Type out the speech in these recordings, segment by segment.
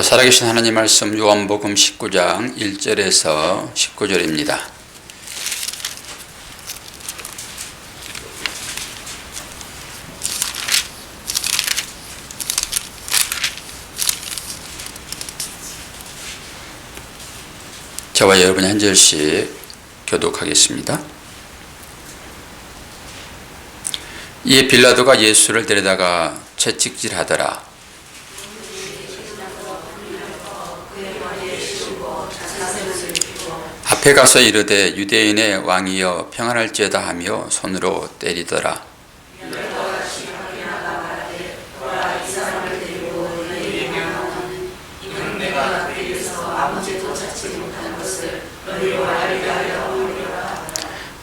살아계신 하나님 말씀 요한복음 19장 1절에서 19절입니다. 저와 여러분이 한 절씩 교독하겠습니다. 이에 빌라도가 예수를 데려다가 채찍질하더라. 앞에 가서 이르되 유대인의 왕이여 평안할지어다 하며 손으로 때리더라.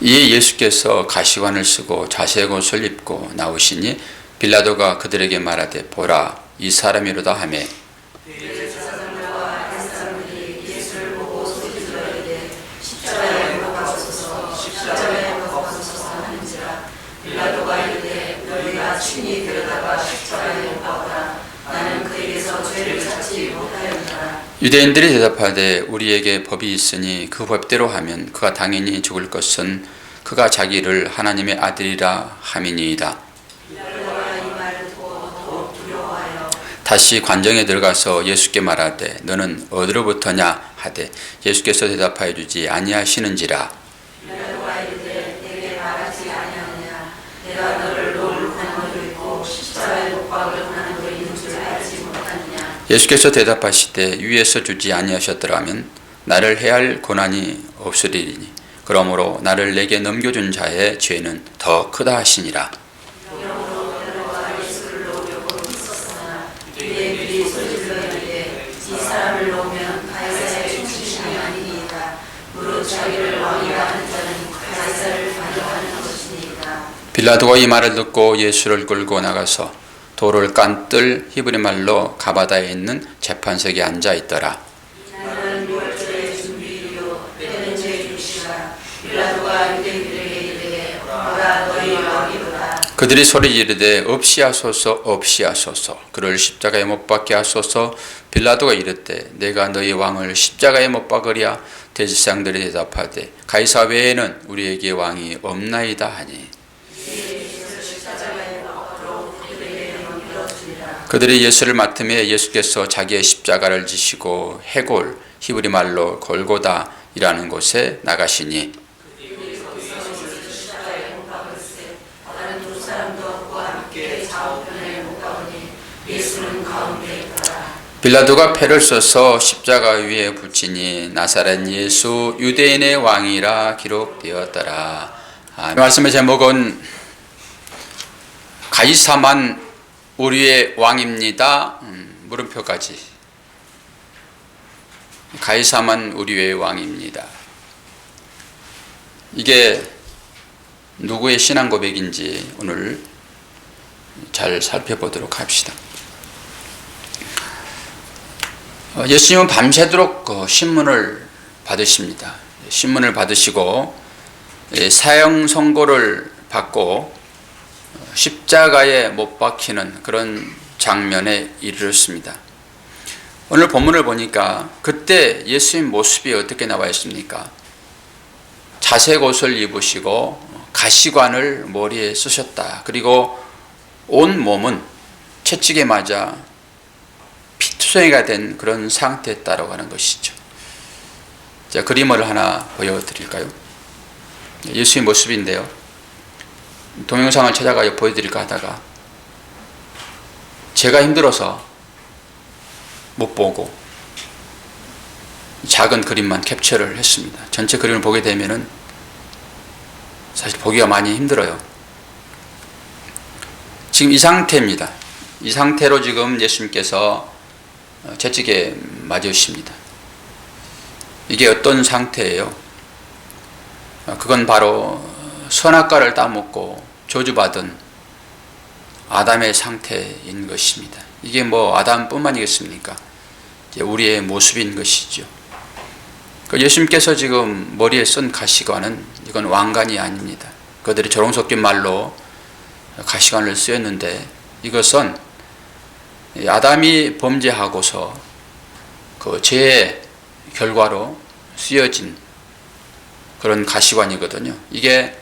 이에 예수께서 가시관을 쓰고 자색 옷을 입고 나오시니 빌라도가 그들에게 말하되 보라 이 사람이로다 하며 유대인들이 대답하되 우리에게 법이 있으니 그 법대로 하면 그가 당연히 죽을 것은 그가 자기를 하나님의 아들이라 함이니이다. 다시 관정에 들어가서 예수께 말하되 너는 어디로부터냐 하되 예수께서 대답하여 주지 아니하시는지라. 예수께서 대답하시되 위에서 주지 아니하셨더라면 나를 해할 고난이 없으리니 그러므로 나를 내게 넘겨준 자의 죄는 더 크다 하시니라. 빌라도가 이 말을 듣고 예수를 끌고 나가서 돌을 깐뜰 히브리 말로 가바다에 있는 재판석에 앉아 있더라. 그들이 소리 지르되 없이하소서 없이하소서 그를 십자가에 못 박게 하소서. 빌라도가 이르되 내가 너희 왕을 십자가에 못 박으랴. 대제사장들이 대답하되 가이사 외에는 우리에게 왕이 없나이다 하니 그들이 예수를 맡음에 예수께서 자기의 십자가를 지시고 해골 히브리 말로 골고다이라는 곳에 나가시니 빌라도가 패를 써서 십자가 위에 붙이니 나사렛 예수 유대인의 왕이라 기록되었더라. 말씀의 제목은 가이사만 우리의 왕입니다. 물음표까지. 가이사만 우리의 왕입니다. 이게 누구의 신앙 고백인지 오늘 잘 살펴보도록 합시다. 예수님은 밤새도록 신문을 받으십니다. 신문을 받으시고 사형 선고를 받고 십자가에 못 박히는 그런 장면에 이르렀습니다. 오늘 본문을 보니까 그때 예수님 모습이 어떻게 나와 있습니까? 자색 옷을 입으시고 가시관을 머리에 쓰셨다. 그리고 온 몸은 채찍에 맞아 피투성이가 된 그런 상태였다라고 하는 것이죠. 자, 그림을 하나 보여드릴까요? 예수의 모습인데요. 동영상을 찾아가 보여드릴까 하다가 제가 힘들어서 못 보고 작은 그림만 캡처를 했습니다. 전체 그림을 보게 되면은 사실 보기가 많이 힘들어요. 지금 이 상태입니다. 이 상태로 지금 예수님께서 채찍에 맞으십니다. 이게 어떤 상태예요? 그건 바로 선악과를 따먹고 저주받은 아담의 상태인 것입니다. 이게 뭐 아담뿐만이겠습니까? 우리의 모습인 것이죠. 예수님께서 지금 머리에 쓴 가시관은 이건 왕관이 아닙니다. 그들이 조롱 섞인 말로 가시관을 쓰였는데 이것은 아담이 범죄하고서 그 죄의 결과로 쓰여진 그런 가시관이거든요. 이게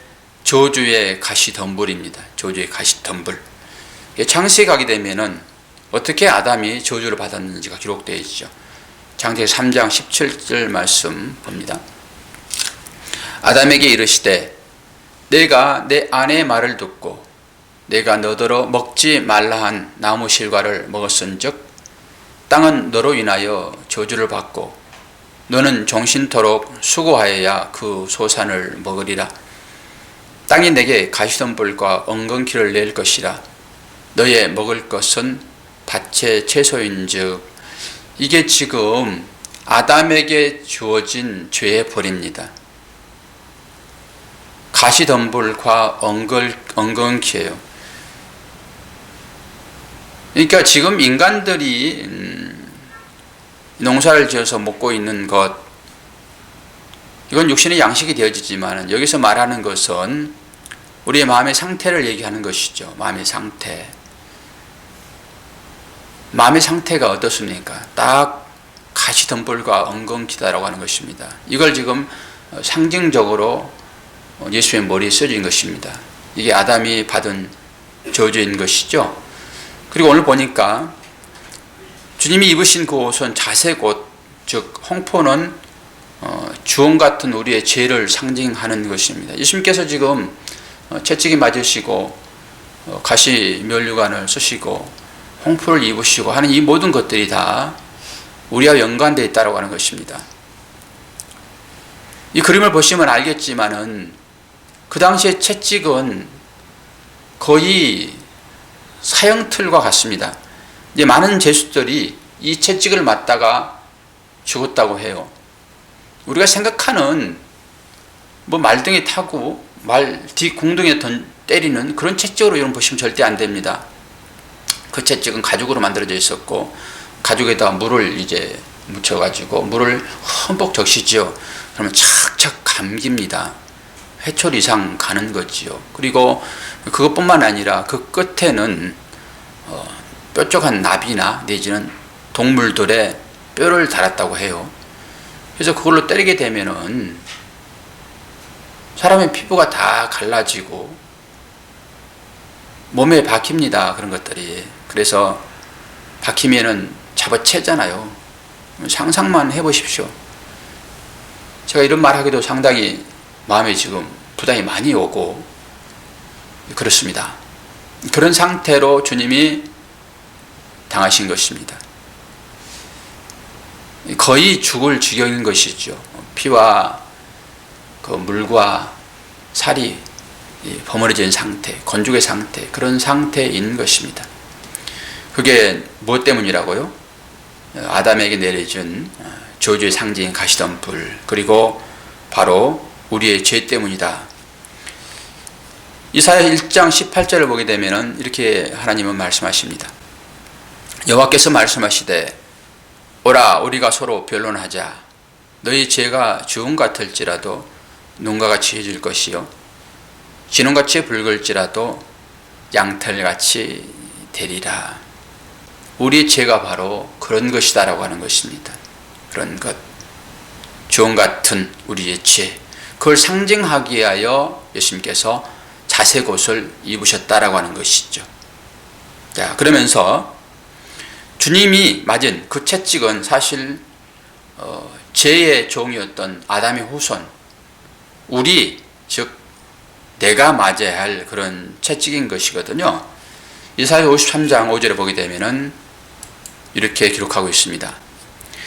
저주의 가시덤불입니다. 저주의 가시덤불. 창세기 가게 되면은 어떻게 아담이 저주를 받았는지가 기록되어 있죠. 창세기 3장 17절 말씀 봅니다. 아담에게 이르시되 내가 내 아내의 말을 듣고 내가 너더러 먹지 말라 한 나무 실과를 먹었은즉 땅은 너로 인하여 저주를 받고 너는 종신토록 수고하여야 그 소산을 먹으리라. 땅이 내게 가시덤불과 엉겅퀴를 낼 것이라. 너의 먹을 것은 밭의 채소인즉. 이게 지금 아담에게 주어진 죄의 벌입니다. 가시덤불과 엉겅퀴예요. 그러니까 지금 인간들이 농사를 지어서 먹고 있는 것, 이건 육신의 양식이 되어지지만 여기서 말하는 것은 우리의 마음의 상태를 얘기하는 것이죠. 마음의 상태. 마음의 상태가 어떻습니까? 딱 가시덤불과 엉겅퀴다라고 하는 것입니다. 이걸 지금 상징적으로 예수의 머리에 써진 것입니다. 이게 아담이 받은 저주인 것이죠. 그리고 오늘 보니까 주님이 입으신 그 옷은 자색 옷, 즉 홍포는 주홍 같은 우리의 죄를 상징하는 것입니다. 예수님께서 지금 채찍이 맞으시고 가시 면류관을 쓰시고 홍포를 입으시고 하는 이 모든 것들이 다 우리와 연관되어 있다고 하는 것입니다. 이 그림을 보시면 알겠지만은 그 당시의 채찍은 거의 사형틀과 같습니다. 이제 많은 죄수들이 이 채찍을 맞다가 죽었다고 해요. 우리가 생각하는 뭐 말등에 타고 말 뒤 궁둥이에 때리는 그런 채찍으로 여러분 보시면 절대 안 됩니다. 그 채찍은 가죽으로 만들어져 있었고 가죽에다가 물을 이제 묻혀가지고 물을 흠뻑 적시죠. 그러면 착착 감깁니다. 회초리 이상 가는 거지요. 그리고 그것뿐만 아니라 그 끝에는 뾰족한 나비나 내지는 동물들의 뼈를 달았다고 해요. 그래서 그걸로 때리게 되면은 사람의 피부가 다 갈라지고 몸에 박힙니다. 그런 것들이. 그래서 박히면은 잡아채잖아요. 상상만 해보십시오. 제가 이런 말 하기도 상당히 마음에 지금 부담이 많이 오고 그렇습니다. 그런 상태로 주님이 당하신 것입니다. 거의 죽을 지경인 것이죠. 피와 그 물과 살이 버무려진 상태, 건조의 상태, 그런 상태인 것입니다. 그게 무엇 때문이라고요? 아담에게 내려준 저주의 상징인 가시덤불, 그리고 바로 우리의 죄 때문이다. 이사야 1장 18절을 보게 되면 이렇게 하나님은 말씀하십니다. 여호와께서 말씀하시되 오라 우리가 서로 변론하자. 너희 죄가 주홍 같을지라도 눈과 같이 해질 것이요 진홍같이 붉을지라도 양털같이 되리라. 우리의 죄가 바로 그런 것이다라고 하는 것입니다. 그런 것, 주홍 같은 우리의 죄, 그걸 상징하기 위하여 예수님께서 자색 옷을 입으셨다라고 하는 것이죠. 자, 그러면서 주님이 맞은 그 채찍은 사실 죄의 종이었던 아담의 후손, 우리 즉 내가 맞아야 할 그런 채찍인 것이거든요. 이사야 53장 5절에 보게 되면은 이렇게 기록하고 있습니다.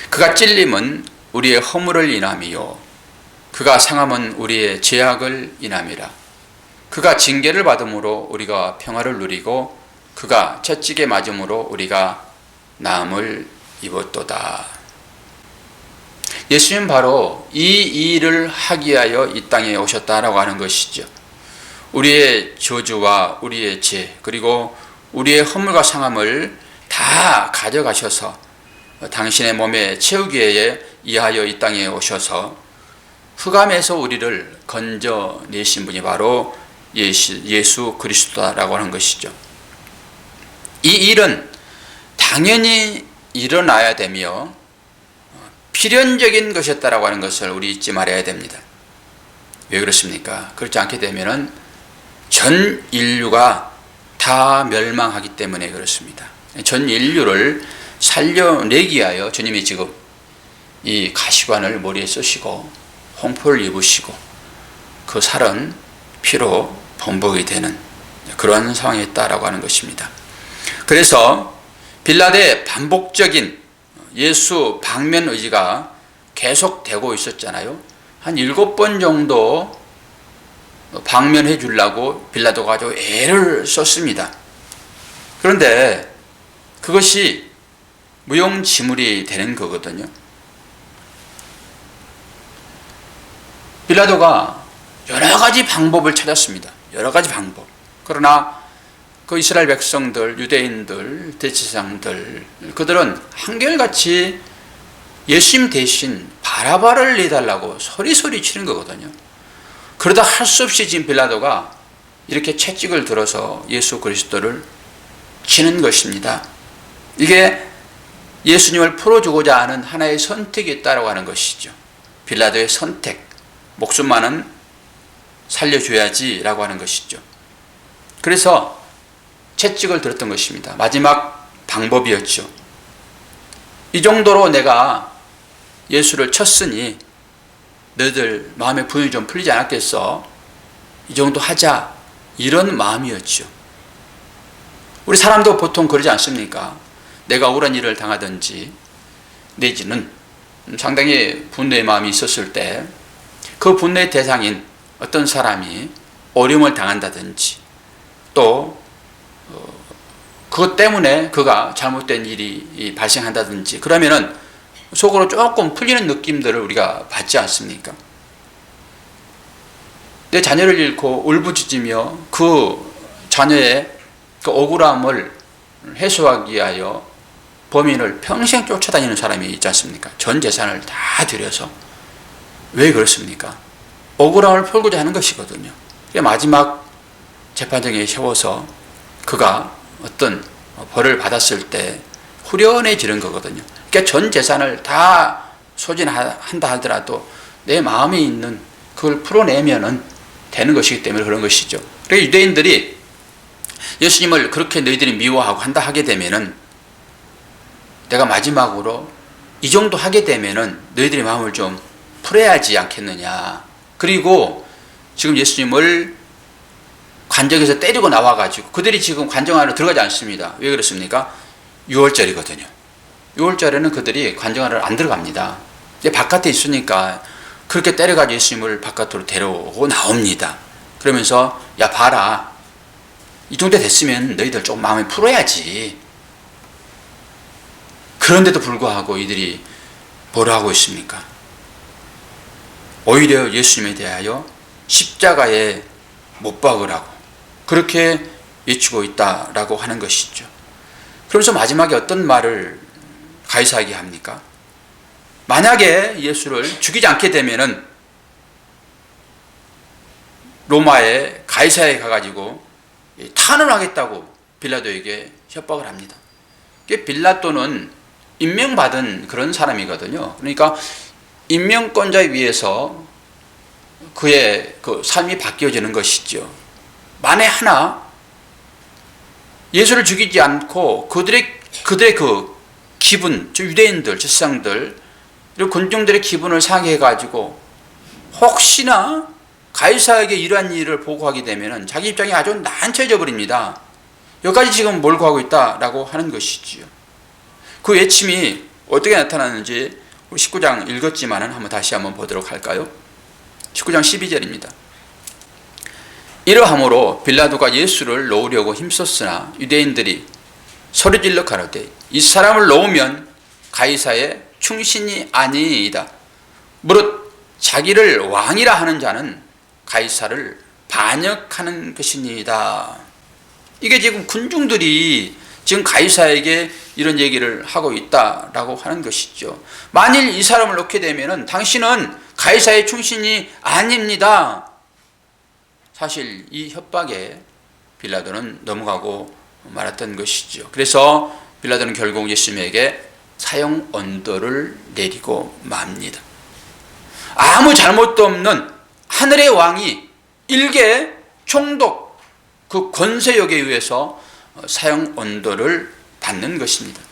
그가 찔림은 우리의 허물을 인함이요 그가 상함은 우리의 죄악을 인함이라. 그가 징계를 받음으로 우리가 평화를 누리고 그가 채찍에 맞음으로 우리가 나음을 입었도다. 예수님 바로 이 일을 하기 위하여 이 땅에 오셨다라고 하는 것이죠. 우리의 저주와 우리의 죄 그리고 우리의 허물과 상함을 다 가져가셔서 당신의 몸에 채우기 위하여 이 땅에 오셔서 흑암에서 우리를 건져내신 분이 바로 예수 그리스도라고 하는 것이죠. 이 일은 당연히 일어나야 되며 필연적인 것이었다라고 하는 것을 우리 잊지 말아야 됩니다. 왜 그렇습니까? 그렇지 않게 되면은 전 인류가 다 멸망하기 때문에 그렇습니다. 전 인류를 살려내기 위하여 주님이 지금 이 가시관을 머리에 쓰시고 홍포를 입으시고 그 살은 피로 범벅이 되는 그런 상황에 있다라고 하는 것입니다. 그래서 빌라도의 반복적인 예수 방면 의지가 계속되고 있었잖아요. 한 7번 정도 방면해 주려고 빌라도가 아주 애를 썼습니다. 그런데 그것이 무용지물이 되는 거거든요. 빌라도가 여러 가지 방법을 찾았습니다. 여러 가지 방법. 그러나 그 이스라엘 백성들, 유대인들, 대제사장들 그들은 한결같이 예수님 대신 바라바를 내달라고 소리소리 치는 거거든요. 그러다 할 수 없이 지금 빌라도가 이렇게 채찍을 들어서 예수 그리스도를 치는 것입니다. 이게 예수님을 풀어주고자 하는 하나의 선택이 있다고 하는 것이죠. 빌라도의 선택, 목숨만은 살려줘야지 라고 하는 것이죠. 그래서 채찍을 들었던 것입니다. 마지막 방법이었죠. 이 정도로 내가 예수를 쳤으니 너희들 마음의 분이 좀 풀리지 않았겠어? 이 정도 하자, 이런 마음이었죠. 우리 사람도 보통 그러지 않습니까? 내가 억울한 일을 당하든지 내지는 상당히 분노의 마음이 있었을 때 그 분노의 대상인 어떤 사람이 어려움을 당한다든지 또 그것 때문에 그가 잘못된 일이 발생한다든지 그러면은 속으로 조금 풀리는 느낌들을 우리가 받지 않습니까? 내 자녀를 잃고 울부짖으며 그 자녀의 그 억울함을 해소하기 위하여 범인을 평생 쫓아다니는 사람이 있지 않습니까? 전 재산을 다 들여서. 왜 그렇습니까? 억울함을 풀고자 하는 것이거든요. 마지막 재판정에 세워서 그가 어떤 벌을 받았을 때 후련해지는 거거든요. 그러니까 전 재산을 다 소진한다 하더라도 내 마음에 있는 그걸 풀어내면은 되는 것이기 때문에 그런 것이죠. 그러니까 유대인들이 예수님을 그렇게 너희들이 미워하고 한다 하게 되면은 내가 마지막으로 이 정도 하게 되면은 너희들의 마음을 좀 풀어야지 않겠느냐. 그리고 지금 예수님을 관정에서 때리고 나와가지고 그들이 지금 관정 안으로 들어가지 않습니다. 왜 그렇습니까? 6월절이거든요. 6월절에는 그들이 관정 안으로 안 들어갑니다. 이제 바깥에 있으니까 그렇게 때려가지고 예수님을 바깥으로 데려오고 나옵니다. 그러면서 야 봐라, 이 정도 됐으면 너희들 좀 마음을 풀어야지. 그런데도 불구하고 이들이 뭐라 하고 있습니까? 오히려 예수님에 대하여 십자가에 못 박으라고 그렇게 외치고 있다라고 하는 것이죠. 그러면서 마지막에 어떤 말을 가이사에게 합니까? 만약에 예수를 죽이지 않게 되면은 로마의 가이사에 가가지고 탄원하겠다고 빌라도에게 협박을 합니다. 빌라도는 임명받은 그런 사람이거든요. 그러니까 임명권자에 의해서 그의 그 삶이 바뀌어지는 것이죠. 만에 하나 예수를 죽이지 않고 그들의 그 기분, 저 유대인들, 제사장들, 그리고 군중들의 기분을 상해가지고 혹시나 가이사에게 이러한 일을 보고하게 되면 자기 입장이 아주 난처해져 버립니다. 여기까지 지금 몰고 가고 있다라고 하는 것이지요. 그 외침이 어떻게 나타나는지 우리 19장 읽었지만은 다시 한번 보도록 할까요? 19장 12절입니다. 이러함으로 빌라도가 예수를 놓으려고 힘썼으나 유대인들이 소리질러 가로되 이 사람을 놓으면 가이사의 충신이 아니이다. 무릇 자기를 왕이라 하는 자는 가이사를 반역하는 것이니이다. 이게 지금 군중들이 지금 가이사에게 이런 얘기를 하고 있다라고 하는 것이죠. 만일 이 사람을 놓게 되면은 당신은 가이사의 충신이 아닙니다. 사실 이 협박에 빌라도는 넘어가고 말았던 것이죠. 그래서 빌라도는 결국 예수님에게 사형 언도를 내리고 맙니다. 아무 잘못도 없는 하늘의 왕이 일개 총독 그 권세욕에 의해서 사형 언도를 받는 것입니다.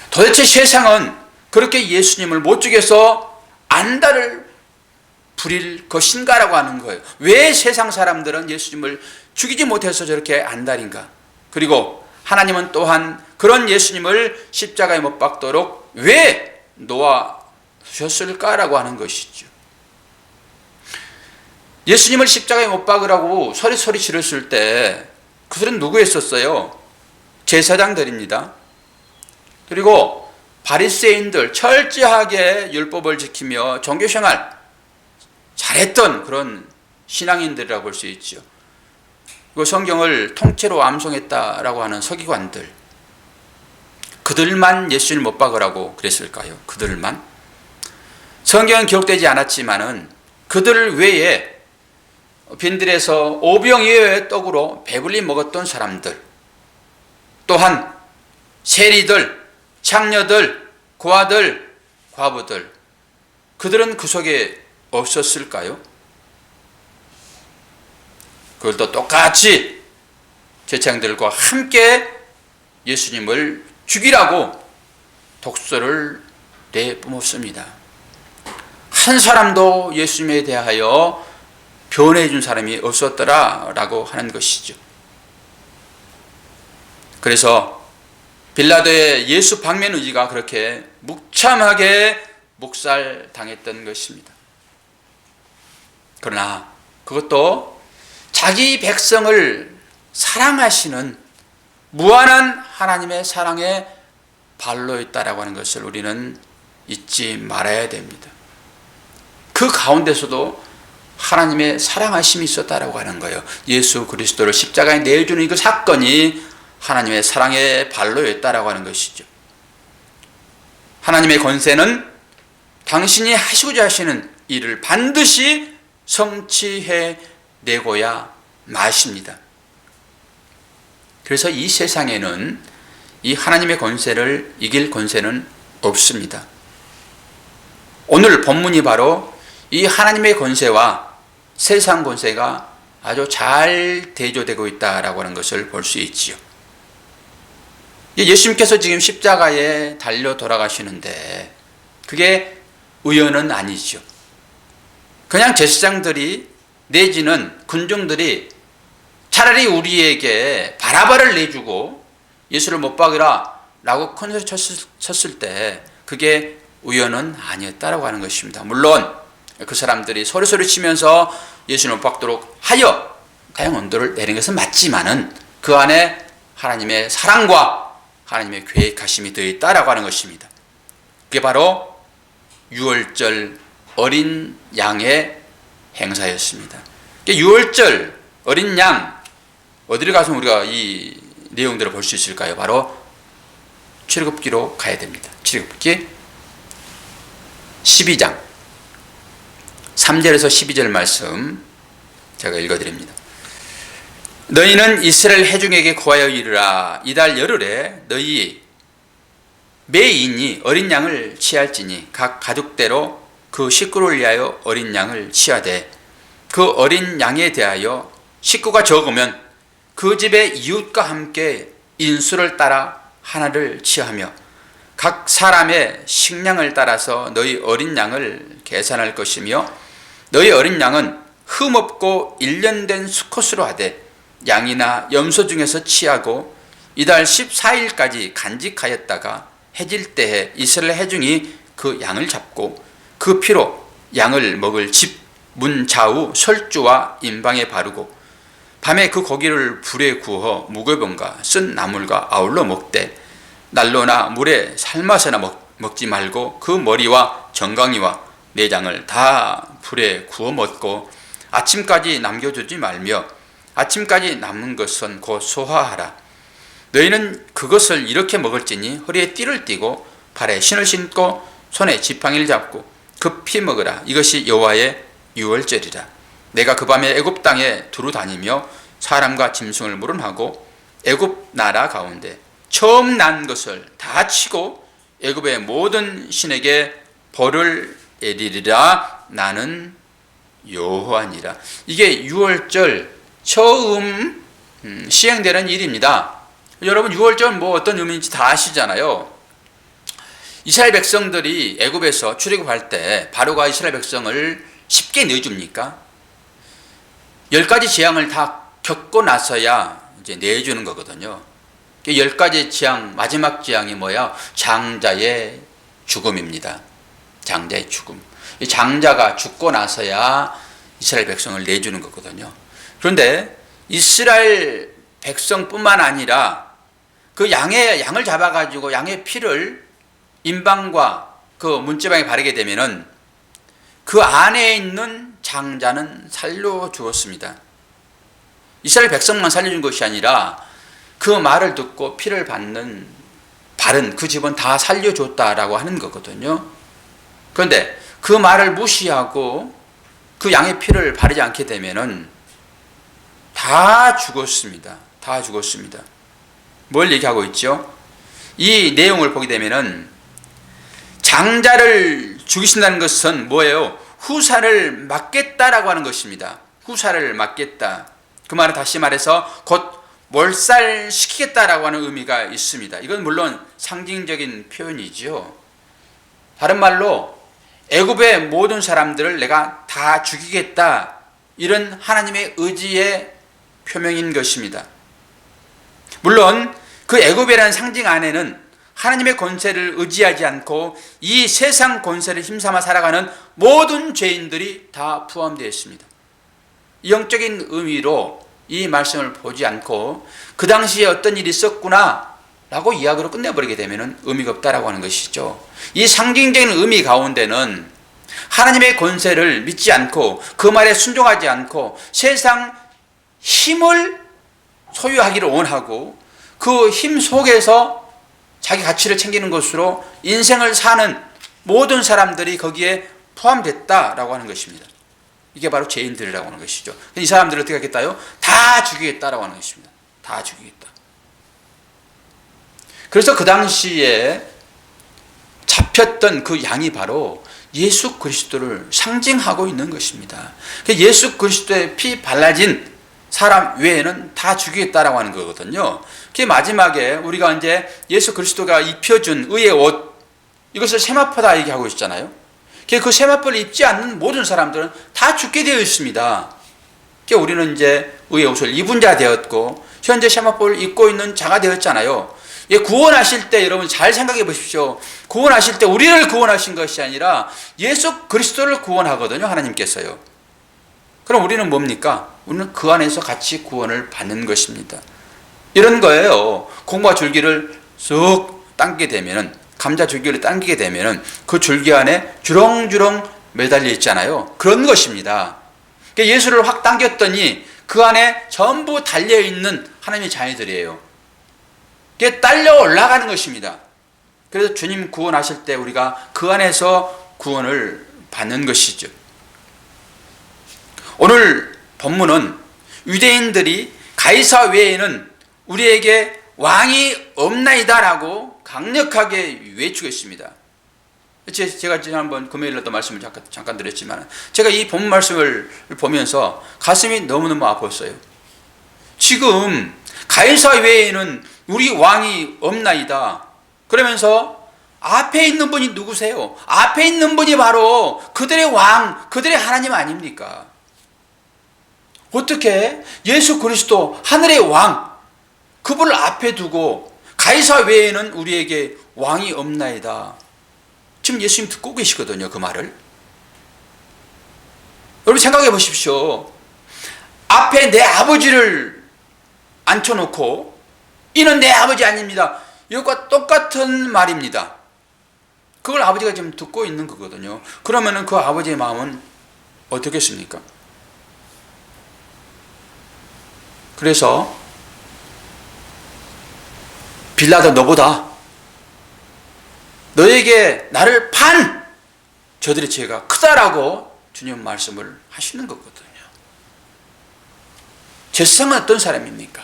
도대체 세상은 그렇게 예수님을 못 죽여서 안달을 부릴 것인가라고 하는 거예요. 왜 세상 사람들은 예수님을 죽이지 못해서 저렇게 안달인가? 그리고 하나님은 또한 그런 예수님을 십자가에 못 박도록 왜 놓아주셨을까라고 하는 것이죠. 예수님을 십자가에 못 박으라고 소리 지르실 때 그들은 누구 했었어요? 제사장들입니다. 그리고 바리새인들, 철저하게 율법을 지키며 종교생활 잘했던 그런 신앙인들이라고 볼 수 있죠. 그리고 성경을 통째로 암송했다라고 하는 서기관들, 그들만 예수님을 못 박으라고 그랬을까요? 그들만? 성경은 기록되지 않았지만은 그들 외에 빈들에서 오병 이어의 떡으로 배불리 먹었던 사람들, 또한 세리들, 창녀들, 고아들, 과부들, 그들은 그 속에 없었을까요? 그들도 똑같이 제사장들과 함께 예수님을 죽이라고 독소를 내뿜었습니다. 한 사람도 예수님에 대하여 변호해 준 사람이 없었더라라고 하는 것이죠. 그래서 빌라도의 예수 방면 의지가 그렇게 묵참하게 묵살당했던 것입니다. 그러나 그것도 자기 백성을 사랑하시는 무한한 하나님의 사랑의 발로였다라고 하는 것을 우리는 잊지 말아야 됩니다. 그 가운데서도 하나님의 사랑하심이 있었다라고 하는 거예요. 예수 그리스도를 십자가에 내주는 그 사건이 하나님의 사랑의 발로였다라고 하는 것이죠. 하나님의 권세는 당신이 하시고자 하시는 일을 반드시 성취해 내고야 마십니다. 그래서 이 세상에는 이 하나님의 권세를 이길 권세는 없습니다. 오늘 본문이 바로 이 하나님의 권세와 세상 권세가 아주 잘 대조되고 있다라고 하는 것을 볼 수 있지요. 예수님께서 지금 십자가에 달려 돌아가시는데 그게 우연은 아니죠. 그냥 제사장들이 내지는 군중들이 차라리 우리에게 바라바를 내주고 예수를 못 박으라 라고 큰소리 쳤을 때 그게 우연은 아니었다라고 하는 것입니다. 물론 그 사람들이 소리 치면서 예수를 못 박도록 하여 사형 언도를 내린 것은 맞지만은 그 안에 하나님의 사랑과 하나님의 계획하심이 들어있다라고 하는 것입니다. 그게 바로 유월절 어린 양의 행사였습니다. 유월절 어린 양 어디를 가서 우리가 이 내용들을 볼 수 있을까요? 바로 출애굽기로 가야 됩니다. 출애굽기 12장 3절에서 12절 말씀 제가 읽어드립니다. 너희는 이스라엘 회중에게 고하여 이르라. 이달 열흘에 너희 매인이 어린 양을 취할지니 각 가족대로 그 식구를 위하여 어린 양을 취하되 그 어린 양에 대하여 식구가 적으면 그 집의 이웃과 함께 인수를 따라 하나를 취하며 각 사람의 식량을 따라서 너희 어린 양을 계산할 것이며 너희 어린 양은 흠없고 1년 된 수컷으로 하되 양이나 염소 중에서 취하고 이달 14일까지 간직하였다가 해질 때에 이스라엘 회중이 그 양을 잡고 그 피로 양을 먹을 집 문 좌우 설주와 임방에 바르고 밤에 그 고기를 불에 구워 무교병과 쓴 나물과 아울러 먹되 난로나 물에 삶아서나 먹지 말고 그 머리와 정강이와 내장을 다 불에 구워 먹고 아침까지 남겨두지 말며 아침까지 남은 것은 곧 소화하라. 너희는 그것을 이렇게 먹을지니 허리에 띠를 띠고 발에 신을 신고 손에 지팡이를 잡고 급히 먹으라. 이것이 여호와의 유월절이라. 내가 그 밤에 애굽 땅에 두루 다니며 사람과 짐승을 물은하고 애굽 나라 가운데 처음 난 것을 다 치고 애굽의 모든 신에게 벌을 내리리라. 나는 여호와니라. 이게 유월절 처음 시행되는 일입니다. 여러분 유월절 뭐 어떤 의미인지 다 아시잖아요. 이스라엘 백성들이 애굽에서 출애굽할 때 바로가 이스라엘 백성을 쉽게 내줍니까? 10가지 재앙을 다 겪고 나서야 이제 내주는 거거든요. 10가지 재앙, 마지막 재앙이 뭐야? 장자의 죽음입니다. 장자의 죽음. 이 장자가 죽고 나서야 이스라엘 백성을 내주는 거거든요. 그런데 이스라엘 백성뿐만 아니라 그 양을 잡아가지고 양의 피를 임방과 그 문지방에 바르게 되면은 그 안에 있는 장자는 살려 주었습니다. 이스라엘 백성만 살려준 것이 아니라 그 말을 듣고 피를 바른 그 집은 다 살려줬다라고 하는 거거든요. 그런데 그 말을 무시하고 그 양의 피를 바르지 않게 되면은 다 죽었습니다. 다 죽었습니다. 뭘 얘기하고 있죠? 이 내용을 보게 되면은 장자를 죽이신다는 것은 뭐예요? 후사를 막겠다라고 하는 것입니다. 후사를 막겠다. 그 말은 다시 말해서 곧 몰살시키겠다라고 하는 의미가 있습니다. 이건 물론 상징적인 표현이죠. 다른 말로 애굽의 모든 사람들을 내가 다 죽이겠다. 이런 하나님의 의지의 표명인 것입니다. 물론 그 애굽이라는 상징 안에는 하나님의 권세를 의지하지 않고 이 세상 권세를 힘삼아 살아가는 모든 죄인들이 다 포함되어 있습니다. 영적인 의미로 이 말씀을 보지 않고 그 당시에 어떤 일이 있었구나 라고 이야기로 끝내버리게 되면 의미가 없다라고 하는 것이죠. 이 상징적인 의미 가운데는 하나님의 권세를 믿지 않고 그 말에 순종하지 않고 세상 힘을 소유하기를 원하고 그 힘 속에서 자기 가치를 챙기는 것으로 인생을 사는 모든 사람들이 거기에 포함됐다라고 하는 것입니다. 이게 바로 죄인들이라고 하는 것이죠. 이 사람들을 어떻게 하겠다요? 다 죽이겠다라고 하는 것입니다. 다 죽이겠다. 그래서 그 당시에 잡혔던 그 양이 바로 예수 그리스도를 상징하고 있는 것입니다. 예수 그리스도의 피 발라진 사람 외에는 다 죽이겠다라고 하는 거거든요. 그 마지막에 우리가 이제 예수 그리스도가 입혀준 의의 옷, 이것을 세마포다 얘기하고 있잖아요. 그 세마포를 입지 않는 모든 사람들은 다 죽게 되어 있습니다. 우리는 이제 의의 옷을 입은 자 되었고 현재 세마포를 입고 있는 자가 되었잖아요. 구원하실 때 여러분 잘 생각해 보십시오. 구원하실 때 우리를 구원하신 것이 아니라 예수 그리스도를 구원하거든요. 하나님께서요. 그럼 우리는 뭡니까? 우리는 그 안에서 같이 구원을 받는 것입니다. 이런 거예요. 콩과 줄기를 쑥 당기게 되면은, 감자 줄기를 당기게 되면은 그 줄기 안에 주렁주렁 매달려 있잖아요. 그런 것입니다. 예수를 확 당겼더니 그 안에 전부 달려 있는 하나님의 자녀들이에요. 그게 딸려 올라가는 것입니다. 그래서 주님 구원하실 때 우리가 그 안에서 구원을 받는 것이죠. 오늘 본문은 유대인들이 가이사 외에는 우리에게 왕이 없나이다라고 강력하게 외치고 있습니다. 제가 지난번 금요일에도 말씀을 잠깐 드렸지만 제가 이 본 말씀을 보면서 가슴이 너무너무 아팠어요. 지금 가이사 외에는 우리 왕이 없나이다. 그러면서 앞에 있는 분이 누구세요? 앞에 있는 분이 바로 그들의 왕, 그들의 하나님 아닙니까? 어떻게 예수 그리스도 하늘의 왕, 그분을 앞에 두고 가이사 외에는 우리에게 왕이 없나이다. 지금 예수님 듣고 계시거든요, 그 말을. 여러분 생각해 보십시오. 앞에 내 아버지를 앉혀놓고 이는 내 아버지 아닙니다. 이것과 똑같은 말입니다. 그걸 아버지가 지금 듣고 있는 거거든요. 그러면은 그 아버지의 마음은 어떻겠습니까? 그래서 빌라도 너보다 너에게 나를 판 저들의 죄가 크다라고 주님 말씀을 하시는 거거든요. 죄성은 어떤 사람입니까?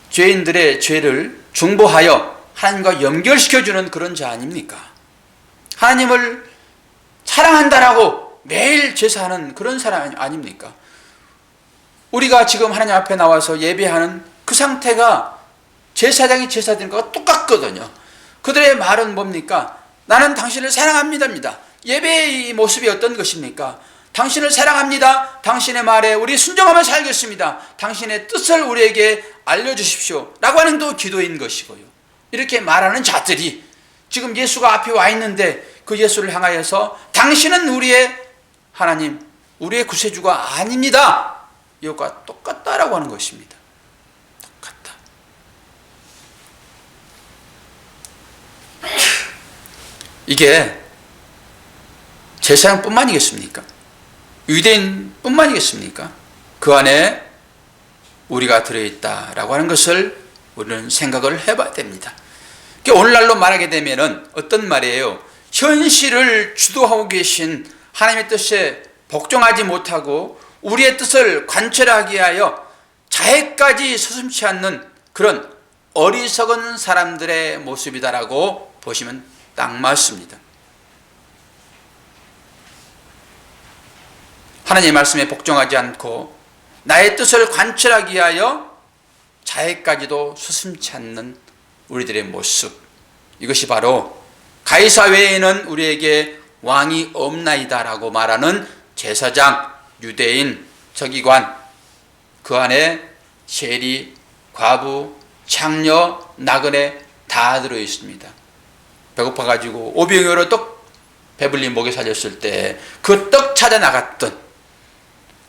죄인들의 죄를 중보하여 하나님과 연결시켜주는 그런 자 아닙니까? 하나님을 사랑한다라고 매일 제사하는 그런 사람 아닙니까? 우리가 지금 하나님 앞에 나와서 예배하는 그 상태가 제사장이 제사드리는 것과 똑같거든요. 그들의 말은 뭡니까? 나는 당신을 사랑합니다입니다. 예배의 모습이 어떤 것입니까? 당신을 사랑합니다. 당신의 말에 우리 순종하며 살겠습니다. 당신의 뜻을 우리에게 알려주십시오 라고 하는 또 기도인 것이고요. 이렇게 말하는 자들이 지금 예수가 앞에 와 있는데 그 예수를 향하여서 당신은 우리의 하나님, 우리의 구세주가 아닙니다. 이것과 똑같다라고 하는 것입니다. 똑같다. 이게 제사장뿐만이겠습니까? 유대인뿐만이겠습니까? 그 안에 우리가 들어있다라고 하는 것을 우리는 생각을 해봐야 됩니다. 오늘날로 말하게 되면은 어떤 말이에요? 현실을 주도하고 계신 하나님의 뜻에 복종하지 못하고 우리의 뜻을 관철하기 위하여 자해까지 서슴지 않는 그런 어리석은 사람들의 모습이다라고 보시면 딱 맞습니다. 하나님의 말씀에 복종하지 않고 나의 뜻을 관철하기 위하여 자해까지도 서슴지 않는 우리들의 모습, 이것이 바로 가이사 외에는 우리에게 왕이 없나이다 라고 말하는 제사장, 유대인, 서기관, 그 안에 세리, 과부, 창녀, 나그네 다 들어있습니다. 배고파가지고 오병이어로 떡 배불리 목에 살렸을 때 그 떡 찾아 나갔던,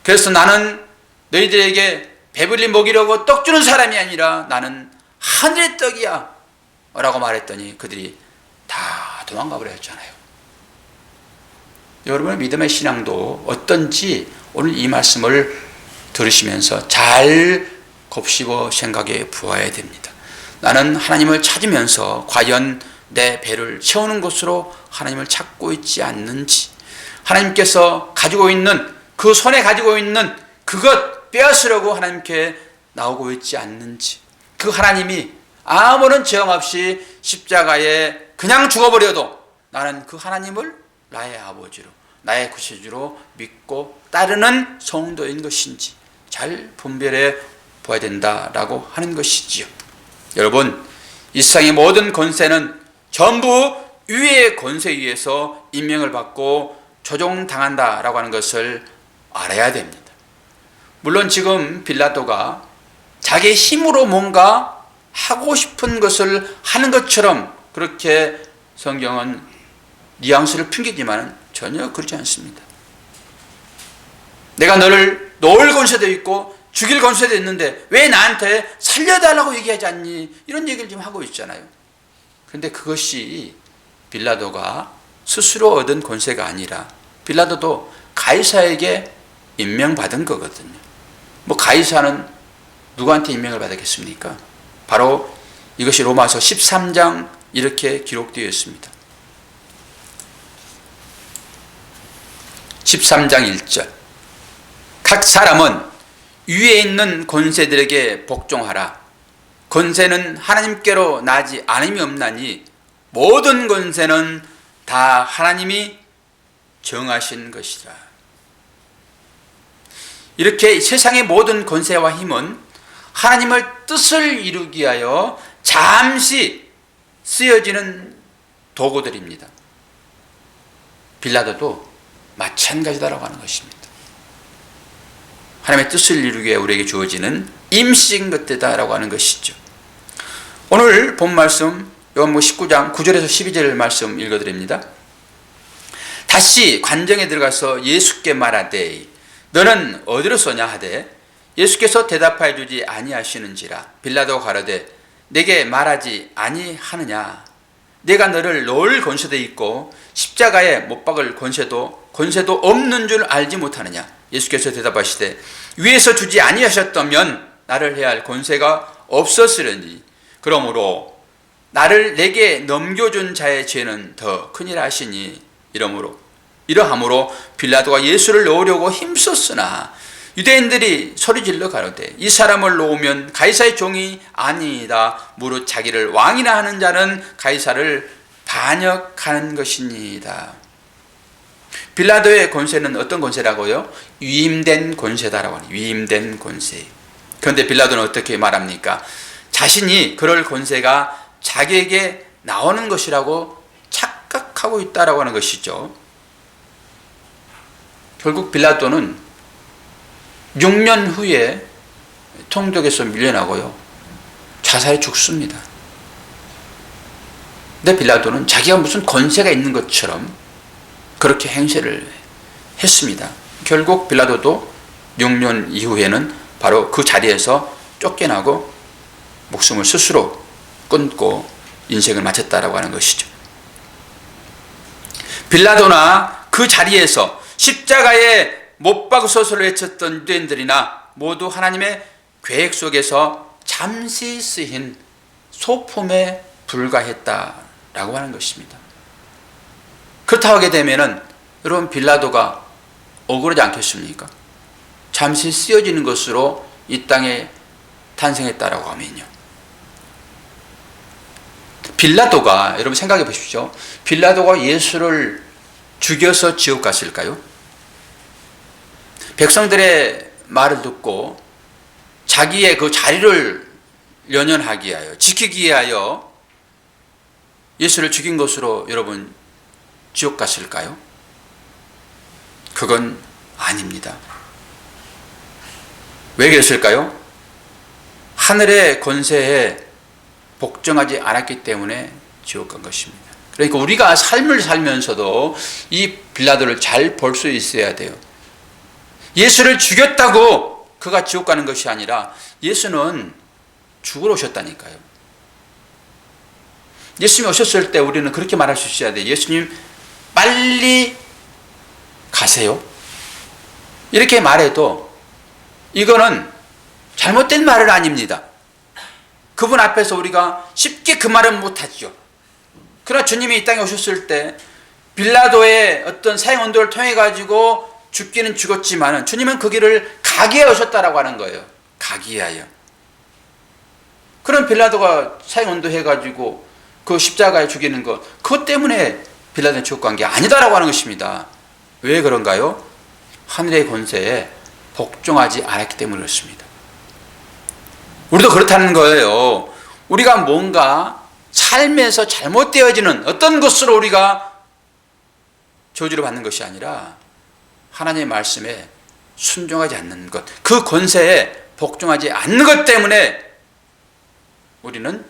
그래서 나는 너희들에게 배불리 먹이려고 떡 주는 사람이 아니라 나는 하늘의 떡이야 라고 말했더니 그들이 다 도망가 버렸잖아요. 여러분의 믿음의 신앙도 어떤지 오늘 이 말씀을 들으시면서 잘 곱씹어 생각해 보아야 됩니다. 나는 하나님을 찾으면서 과연 내 배를 채우는 것으로 하나님을 찾고 있지 않는지, 하나님께서 가지고 있는 그 손에 가지고 있는 그것 빼앗으려고 하나님께 나오고 있지 않는지, 그 하나님이 아무런 제한 없이 십자가에 그냥 죽어버려도 나는 그 하나님을 나의 아버지로, 나의 구세주로 믿고 따르는 성도인 것인지 잘 분별해 보아야 된다라고 하는 것이지요. 여러분, 이 세상의 모든 권세는 전부 위의 권세에 의해서 임명을 받고 조종당한다라고 하는 것을 알아야 됩니다. 물론 지금 빌라도가 자기의 힘으로 뭔가 하고 싶은 것을 하는 것처럼 그렇게 성경은 뉘앙스를 풍기지만 전혀 그렇지 않습니다. 내가 너를 놓을 권세도 있고 죽일 권세도 있는데 왜 나한테 살려달라고 얘기하지 않니? 이런 얘기를 지금 하고 있잖아요. 그런데 그것이 빌라도가 스스로 얻은 권세가 아니라 빌라도도 가이사에게 임명받은 거거든요. 뭐 가이사는 누구한테 임명을 받았겠습니까? 바로 이것이 로마서 13장 이렇게 기록되어 있습니다. 13장 1절, 각 사람은 위에 있는 권세들에게 복종하라. 권세는 하나님께로 나지 않음이 없나니 모든 권세는 다 하나님이 정하신 것이라. 이렇게 세상의 모든 권세와 힘은 하나님의 뜻을 이루기 위하여 잠시 쓰여지는 도구들입니다. 빌라도도 마찬가지다라고 하는 것입니다. 하나님의 뜻을 이루기 위해 우리에게 주어지는 임시인 것들이다라고 하는 것이죠. 오늘 본 말씀 요한복음 19장 9절에서 12절 말씀 읽어드립니다. 다시 관정에 들어가서 예수께 말하되 너는 어디로 쏘냐 하되 예수께서 대답하여 주지 아니하시는지라. 빌라도가 가로되 내게 말하지 아니하느냐. 내가 너를 놓을 권세도 있고 십자가에 못 박을 권세도 없는 줄 알지 못하느냐. 예수께서 대답하시되 위에서 주지 아니하셨다면 나를 해야 할 권세가 없었으려니 그러므로 나를 내게 넘겨준 자의 죄는 더 크니라 하시니 이러함으로 빌라도가 예수를 놓으려고 힘썼으나 유대인들이 소리질러 가로되 이 사람을 놓으면 가이사의 종이 아니이다. 무릇 자기를 왕이라 하는 자는 가이사를 반역하는 것이니이다. 빌라도의 권세는 어떤 권세라고요? 위임된 권세다라고 하니 위임된 권세. 그런데 빌라도는 어떻게 말합니까? 자신이 그럴 권세가 자기에게 나오는 것이라고 착각하고 있다라고 하는 것이죠. 결국 빌라도는 6년 후에 통독에서 밀려나고요. 자살해 죽습니다. 근데 빌라도는 자기가 무슨 권세가 있는 것처럼 그렇게 행세를 했습니다. 결국 빌라도도 6년 이후에는 바로 그 자리에서 쫓겨나고 목숨을 스스로 끊고 인생을 마쳤다라고 하는 것이죠. 빌라도나 그 자리에서 십자가에 못 박으소서를 외쳤던 유대인들이나 모두 하나님의 계획 속에서 잠시 쓰인 소품에 불과했다라고 하는 것입니다. 그렇다고 하게 되면은 여러분 빌라도가 억울하지 않겠습니까? 잠시 쓰여지는 것으로 이 땅에 탄생했다라고 하면요. 빌라도가 여러분 생각해 보십시오. 빌라도가 예수를 죽여서 지옥 갔을까요? 백성들의 말을 듣고 자기의 그 자리를 연연하기 위하여 지키기 위하여 예수를 죽인 것으로 여러분 지옥 갔을까요? 그건 아닙니다. 왜 그랬을까요? 하늘의 권세에 복종하지 않았기 때문에 지옥 간 것입니다. 그러니까 우리가 삶을 살면서도 이 빌라도를 잘 볼 수 있어야 돼요. 예수를 죽였다고 그가 지옥 가는 것이 아니라 예수는 죽으러 오셨다니까요. 예수님이 오셨을 때 우리는 그렇게 말할 수 있어야 돼요. 예수님 빨리 가세요. 이렇게 말해도 이거는 잘못된 말은 아닙니다. 그분 앞에서 우리가 쉽게 그 말은 못하죠. 그러나 주님이 이 땅에 오셨을 때 빌라도의 어떤 사형언도를 통해 가지고 죽기는 죽었지만 주님은 그 길을 가게 위하여 오셨다라고 하는 거예요. 가게 위하여. 그런 빌라도가 사형언도 해가지고 그 십자가에 죽이는 것, 그것 때문에 빌라도는 지옥 간 게 아니다라고 하는 것입니다. 왜 그런가요? 하늘의 권세에 복종하지 않았기 때문에 그렇습니다. 우리도 그렇다는 거예요. 우리가 뭔가 삶에서 잘못되어지는 어떤 것으로 우리가 저주를 받는 것이 아니라 하나님의 말씀에 순종하지 않는 것, 그 권세에 복종하지 않는 것 때문에 우리는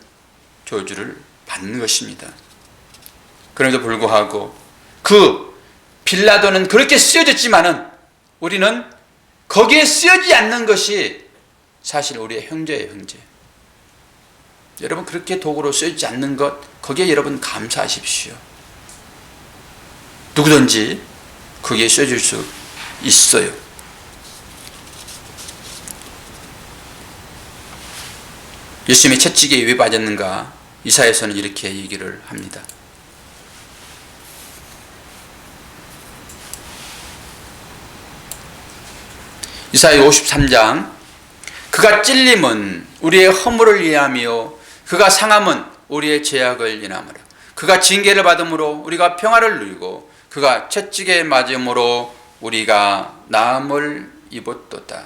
저주를 받는 것입니다. 그럼에도 불구하고 그 빌라도는 그렇게 쓰여졌지만은 우리는 거기에 쓰여지지 않는 것이 사실 우리의 형제예요, 형제. 여러분 그렇게 도구로 쓰여지지 않는 것, 거기에 여러분 감사하십시오. 누구든지 거기에 쓰여질 수 있어요. 예수님의 채찍에 왜 빠졌는가? 이사야서는 이렇게 얘기를 합니다. 이사야 53장 그가 찔림은 우리의 허물을 위함이요 그가 상함은 우리의 죄악을 인함이라. 그가 징계를 받음으로 우리가 평화를 누리고 그가 채찍에 맞음으로 우리가 나음을 입었도다.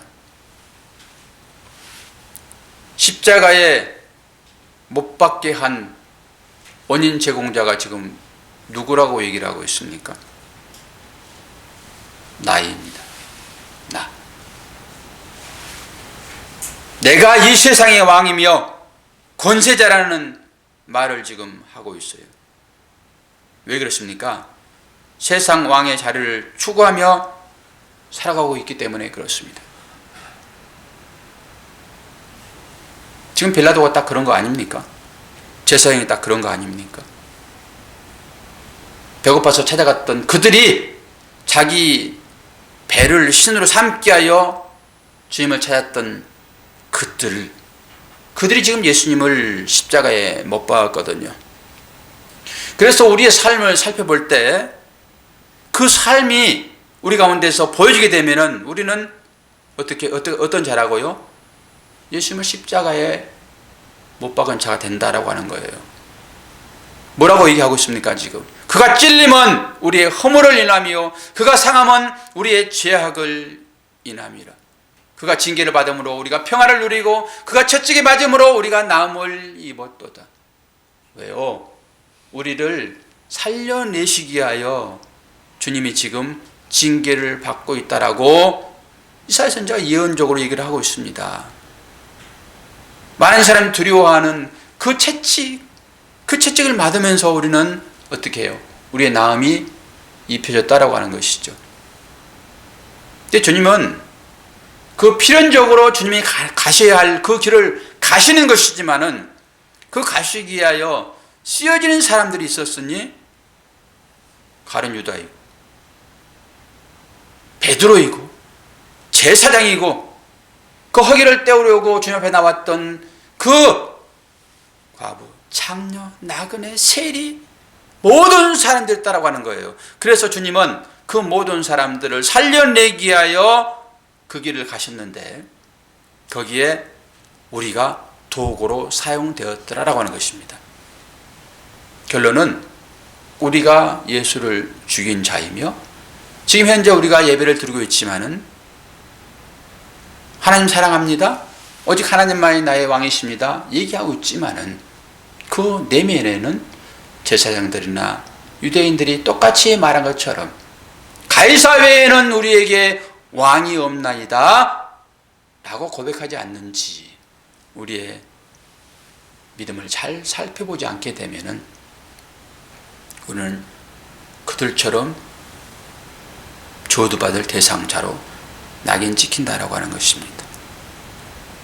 십자가에 못 박게 한 원인 제공자가 지금 누구라고 얘기를 하고 있습니까? 나입니다. 나. 내가 이 세상의 왕이며 권세자라는 말을 지금 하고 있어요. 왜 그렇습니까? 세상 왕의 자리를 추구하며 살아가고 있기 때문에 그렇습니다. 지금 빌라도가 딱 그런 거 아닙니까? 제사장이 딱 그런 거 아닙니까? 배고파서 찾아갔던 그들이 자기 배를 신으로 삼게 하여 주님을 찾았던 그들이 지금 예수님을 십자가에 못 박았거든요. 그래서 우리의 삶을 살펴볼 때 그 삶이 우리 가운데서 보여지게 되면은 우리는 어떤 자라고요? 예수님을 십자가에 못 박은 자가 된다라고 하는 거예요. 뭐라고 얘기하고 있습니까 지금? 그가 찔림은 우리의 허물을 인함이요 그가 상함은 우리의 죄악을 인함이라. 그가 징계를 받음으로 우리가 평화를 누리고 그가 채찍에 맞음으로 우리가 나음을 입었도다. 왜요? 우리를 살려내시기 위하여 주님이 지금 징계를 받고 있다라고 이사야 선지자가 예언적으로 얘기를 하고 있습니다. 많은 사람이 두려워하는 그 채찍을 맞으면서 우리는 어떻게 해요? 우리의 나음이 입혀졌다라고 하는 것이죠. 근데 주님은 그 필연적으로 주님이 가셔야 할 그 길을 가시는 것이지만은 그 가시기 위하여 쓰여지는 사람들이 있었으니 가룟 유다이고 베드로이고 제사장이고 그 허기를 때우려고 주님 앞에 나왔던 그 과부, 창녀, 나그네, 세리 모든 사람들이 따라가는 거예요. 그래서 주님은 그 모든 사람들을 살려내기 위하여 그 길을 가셨는데 거기에 우리가 도구로 사용되었더라라고 하는 것입니다. 결론은 우리가 예수를 죽인 자이며 지금 현재 우리가 예배를 드리고 있지만은 하나님 사랑합니다. 오직 하나님만이 나의 왕이십니다. 얘기하고 있지만은 그 내면에는 제사장들이나 유대인들이 똑같이 말한 것처럼 가이사 외에는 우리에게 왕이 없나이다 라고 고백하지 않는지 우리의 믿음을 잘 살펴보지 않게 되면은 우리는 그들처럼 저주받을 대상자로 낙인 찍힌다라고 하는 것입니다.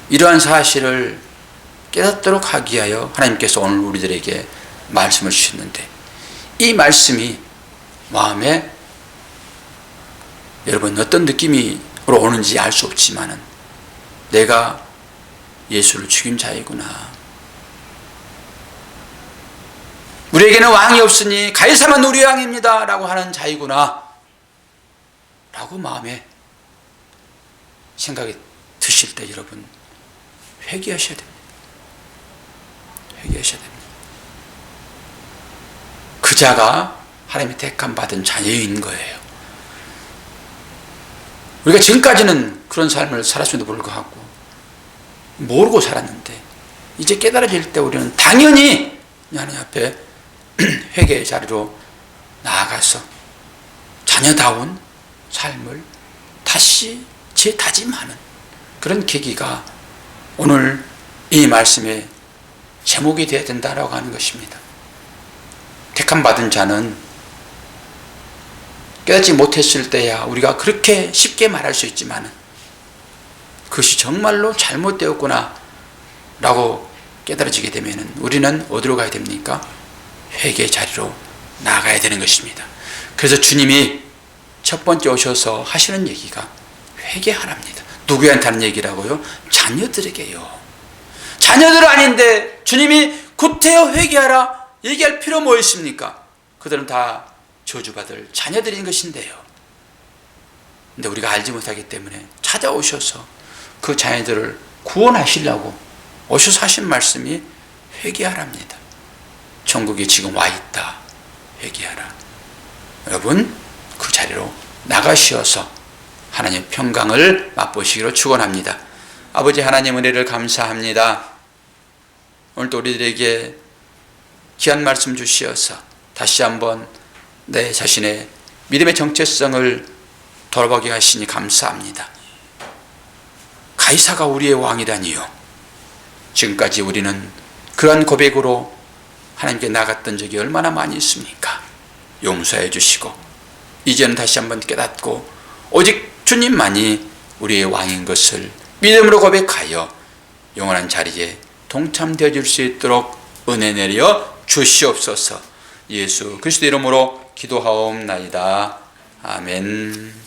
이러한 사실을 깨닫도록 하기 위하여 하나님께서 오늘 우리들에게 말씀을 주셨는데 이 말씀이 마음에 여러분 어떤 느낌으로 오는지 알 수 없지만은 내가 예수를 죽인 자이구나. 우리에게는 왕이 없으니 가이사만 우리 왕입니다 라고 하는 자이구나 라고 마음에 생각이 드실 때 여러분 회개하셔야 됩니다. 회개하셔야 됩니다. 그 자가 하나님의 택함 받은 자녀인 거예요. 우리가 지금까지는 그런 삶을 살았음에도 불구하고 모르고 살았는데 이제 깨달아질 때 우리는 당연히 하나님 앞에 회개의 자리로 나아가서 자녀다운 삶을 다시 재다짐하는 그런 계기가 오늘 이 말씀의 제목이 되어야 된다라고 하는 것입니다. 택함받은 자는 깨닫지 못했을 때야 우리가 그렇게 쉽게 말할 수 있지만 그것이 정말로 잘못되었구나 라고 깨달아지게 되면 우리는 어디로 가야 됩니까? 회개의 자리로 나가야 되는 것입니다. 그래서 주님이 첫 번째 오셔서 하시는 얘기가 회개하랍니다. 누구한테 하는 얘기라고요? 자녀들에게요. 자녀들 아닌데 주님이 구태여 회개하라 얘기할 필요 뭐 있습니까? 그들은 다 저주받을 자녀들인 것인데요. 근데 우리가 알지 못하기 때문에 찾아오셔서 그 자녀들을 구원하시려고 오셔서 하신 말씀이 회개하랍니다. 천국에 지금 와 있다. 회개하라. 여러분 그 자리로 나가시어서 하나님의 평강을 맛보시기로 축원합니다. 아버지 하나님 은혜를 감사합니다. 오늘도 우리들에게 귀한 말씀 주시어서 다시 한번 내 자신의 믿음의 정체성을 돌아보게 하시니 감사합니다. 가이사가 우리의 왕이라니요. 지금까지 우리는 그러한 고백으로 하나님께 나갔던 적이 얼마나 많이 있습니까? 용서해 주시고 이제는 다시 한번 깨닫고 오직 주님만이 우리의 왕인 것을 믿음으로 고백하여 영원한 자리에 동참되어 줄 수 있도록 은혜 내려 주시옵소서. 예수 그리스도 이름으로 기도하옵나이다. 아멘.